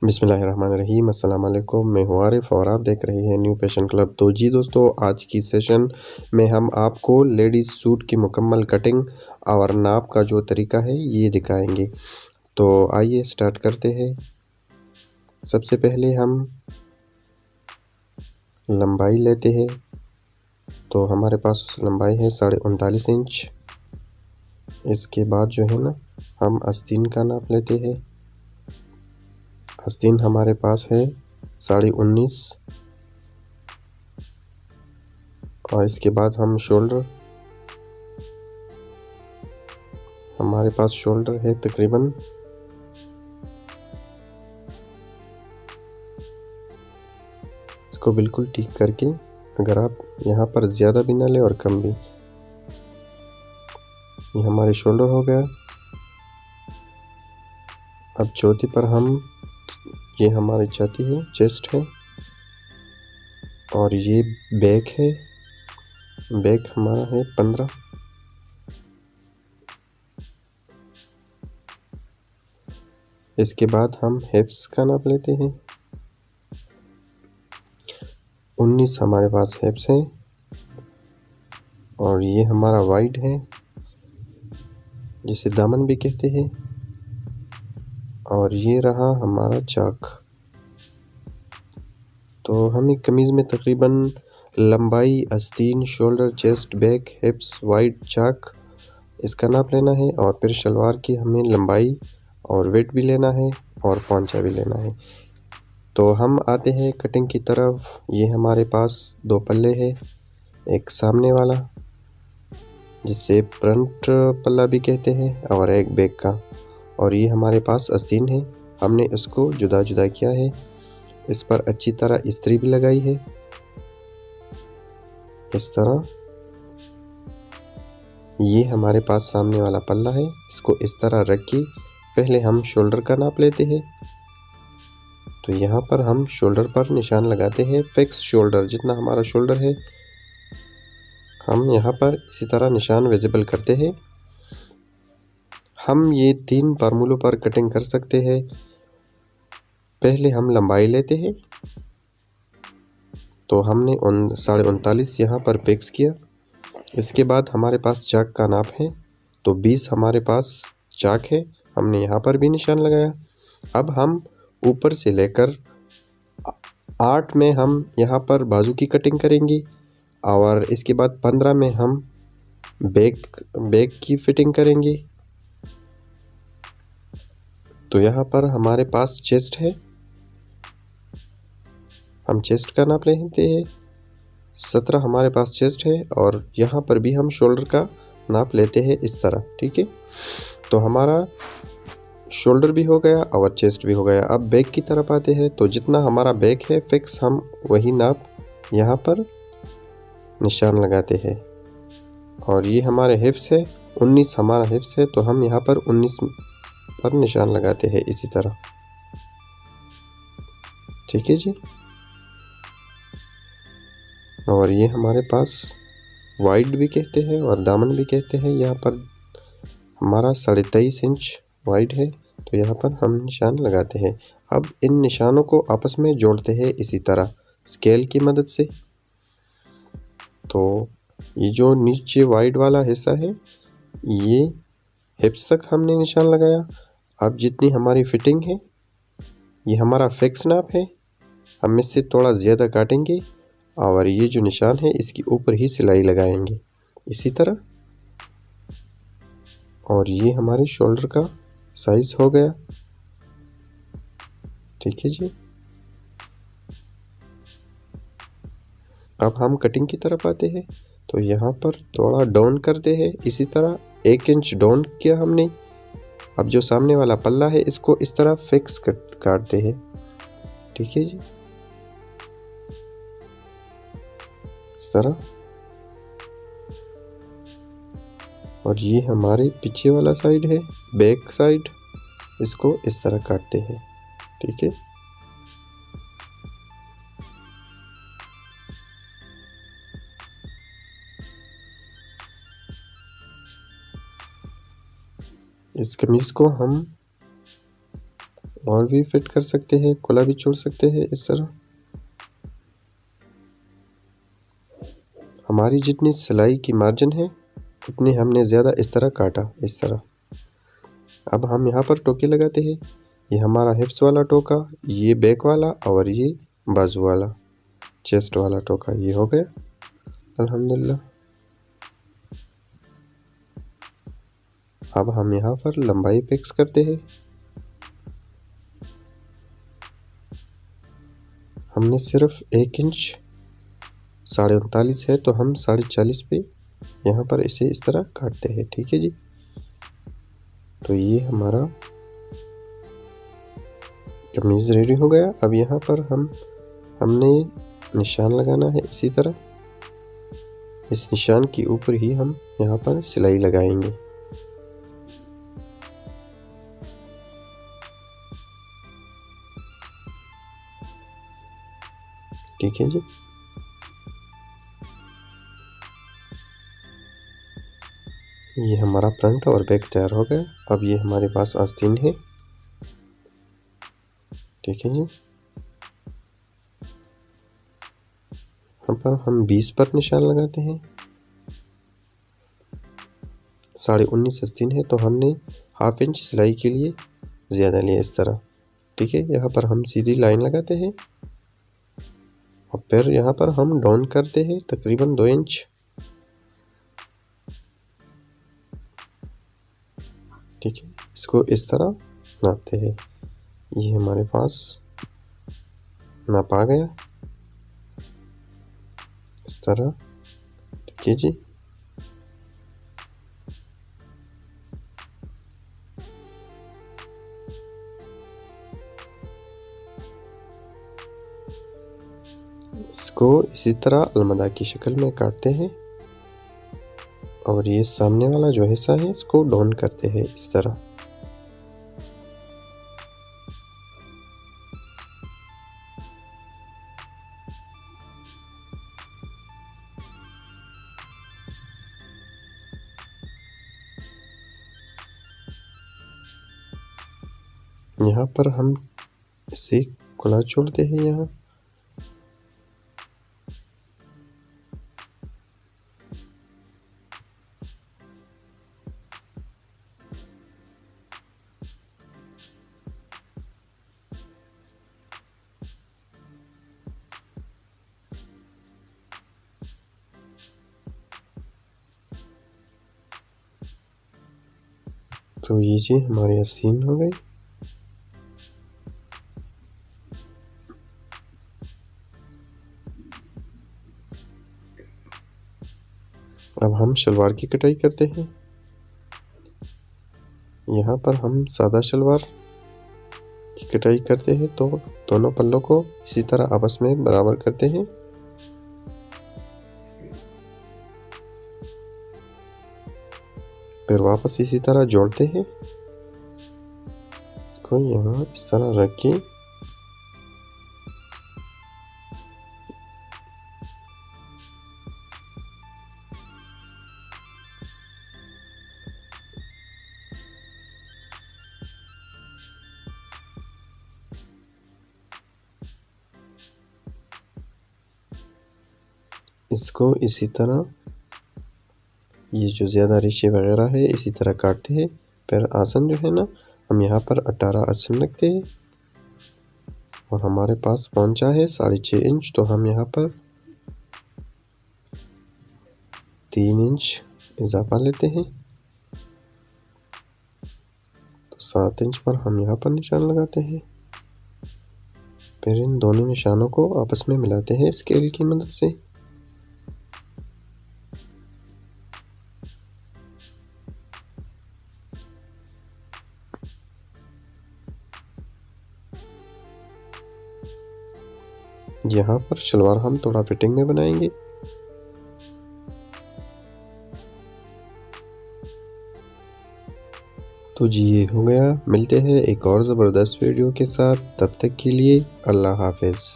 बिस्मिल्लाहिर्रहमानिर्रहीम अस्सलाम वालेकुम। मैं हूँ आरिफ और आप देख रहे हैं न्यू पैशन क्लब। तो जी दोस्तों, आज की सेशन में हम आपको लेडीज़ सूट की मुकम्मल कटिंग और नाप का जो तरीका है ये दिखाएंगे। तो आइए स्टार्ट करते हैं। सबसे पहले हम लंबाई लेते हैं। तो हमारे पास लंबाई है 39.5 इंच। इसके बाद जो है ना, हम आस्तीन का नाप लेते हैं। आस्तीन हमारे पास है 19.5। और इसके बाद हम शोल्डर, हमारे पास शोल्डर है तकरीबन इसको बिल्कुल ठीक करके, अगर आप यहाँ पर ज़्यादा भी ना लें और कम भी। ये हमारे शोल्डर हो गया। अब चौथी पर हम, ये हमारी छाती है, चेस्ट है, और ये बैक है। बैक हमारा है 15। इसके बाद हम हिप्स का नाप लेते हैं। 19 हमारे पास हिप्स है। और ये हमारा वाइड है, जिसे दामन भी कहते हैं। और ये रहा हमारा चाक। तो हमें कमीज़ में तकरीबन लंबाई, आस्तीन, shoulder, chest, back, hips, wide, चाक, इसका नाप लेना है। और फिर शलवार की हमें लंबाई और वेट भी लेना है और पौंचा भी लेना है। तो हम आते हैं कटिंग की तरफ। ये हमारे पास 2 पल्ले हैं, एक सामने वाला जिसे फ्रंट पल्ला भी कहते हैं और एक बैक का। और ये हमारे पास आस्तीन है, हमने इसको जुदा जुदा किया है। इस पर अच्छी तरह इस्त्री भी लगाई है, इस तरह। ये हमारे पास सामने वाला पल्ला है, इसको इस तरह रख के पहले हम शोल्डर का नाप लेते हैं। तो यहाँ पर हम शोल्डर पर निशान लगाते हैं। फिक्स शोल्डर, जितना हमारा शोल्डर है हम यहाँ पर इसी तरह निशान विजिबल करते हैं। हम ये 3 फार्मूलों पर कटिंग कर सकते हैं। पहले हम लंबाई लेते हैं, तो हमने 39.5 यहाँ पर फिक्स किया। इसके बाद हमारे पास चाक का नाप है, तो 20 हमारे पास चाक है, हमने यहाँ पर भी निशान लगाया। अब हम ऊपर से लेकर 8 में हम यहाँ पर बाजू की कटिंग करेंगे। और इसके बाद 15 में हम बैक की फिटिंग करेंगे। तो यहाँ पर हमारे पास चेस्ट है, हम चेस्ट का नाप लेते हैं। 17 हमारे पास चेस्ट है, और यहाँ पर भी हम शोल्डर का नाप लेते हैं इस तरह, ठीक है। तो हमारा शोल्डर भी हो गया और चेस्ट भी हो गया। अब बैक की तरफ आते हैं। तो जितना हमारा बैक है फिक्स, हम वही नाप यहाँ पर निशान लगाते हैं। और ये हमारे हिप्स है, 19 हमारा हिप्स है, तो हम यहाँ पर 19 पर निशान लगाते हैं इसी तरह, ठीक है जी। और ये हमारे पास वाइड भी कहते हैं और दामन भी कहते हैं। यहाँ पर हमारा 23.5 इंच वाइड है, तो यहाँ पर हम निशान लगाते हैं। अब इन निशानों को आपस में जोड़ते हैं इसी तरह स्केल की मदद से। तो ये जो नीचे वाइड वाला हिस्सा है, ये हिप्स तक हमने निशान लगाया। अब जितनी हमारी फिटिंग है, ये हमारा फिक्स नाप है, हम इससे थोड़ा ज़्यादा काटेंगे। और ये जो निशान है इसके ऊपर ही सिलाई लगाएंगे इसी तरह। और ये हमारे शोल्डर का साइज हो गया, ठीक है जी। अब हम कटिंग की तरफ आते हैं। तो यहाँ पर थोड़ा डाउन करते हैं इसी तरह, 1 इंच डाउन किया हमने। अब जो सामने वाला पल्ला है इसको इस तरह फिक्स काटते हैं, ठीक है जी, इस तरह। और ये हमारे पीछे वाला साइड है, बैक साइड, इसको इस तरह काटते हैं, ठीक है। इस कमीज को हम और भी फिट कर सकते हैं, खुला भी छोड़ सकते हैं इस तरह। हमारी जितनी सिलाई की मार्जिन है उतनी हमने ज़्यादा इस तरह काटा, इस तरह। अब हम यहाँ पर टोके लगाते हैं। ये हमारा हिप्स वाला टोका, ये बैक वाला और ये बाजू वाला चेस्ट वाला टोका, ये हो गया अल्हम्दुलिल्लाह। अब हम यहाँ पर लंबाई फिक्स करते हैं। हमने सिर्फ 1 इंच 39.5 है तो हम 40.5 पे यहाँ पर इसे इस तरह काटते हैं, ठीक है जी। तो ये हमारा कमीज़ रेडी हो गया। अब यहाँ पर हमने निशान लगाना है इसी तरह। इस निशान के ऊपर ही हम यहाँ पर सिलाई लगाएंगे। ठीक है जी। ये हमारा फ्रंट और बैक तैयार हो गया। अब ये हमारे पास आस्तीन है, ठीक है जी। यहाँ पर हम 20 पर निशान लगाते हैं। 19.5 आस्तीन है तो हमने ½ इंच सिलाई के लिए ज़्यादा लिया इस तरह, ठीक है। यहाँ पर हम सीधी लाइन लगाते हैं और फिर यहाँ पर हम डाउन करते हैं तकरीबन 2 इंच, ठीक है। इसको इस तरह नापते हैं। ये हमारे पास नाप आ गया इस तरह, ठीक है जी। इसको इसी तरह अलमदा की शक्ल में काटते हैं और ये सामने वाला जो हिस्सा है इसको डाउन करते हैं इस तरह। यहाँ पर हम इसे खुला छोड़ते हैं यहाँ। तो ये जी हमारी आस्तीन हो गई। अब हम शलवार की कटाई करते हैं। यहाँ पर हम सादा शलवार की कटाई करते हैं तो दोनों पल्लों को इसी तरह आपस में बराबर करते हैं। फिर वापस इसी तरह जोड़ते हैं। इसको यहाँ इस तरह रख के इसको इसी तरह, ये जो ज़्यादा रेशे वगैरह है इसी तरह काटते हैं। फिर आसन जो है ना, हम यहाँ पर 18 आसन रखते हैं और हमारे पास पहुँचा है 6.5 इंच, तो हम यहाँ पर 3 इंच इजाफा लेते हैं। तो 7 इंच पर हम यहाँ पर निशान लगाते हैं। फिर इन दोनों निशानों को आपस में मिलाते हैं स्केल की मदद से। यहाँ पर शलवार हम थोड़ा फिटिंग में बनाएंगे। तो जी ये हो गया। मिलते हैं एक और ज़बरदस्त वीडियो के साथ, तब तक के लिए अल्लाह हाफिज़।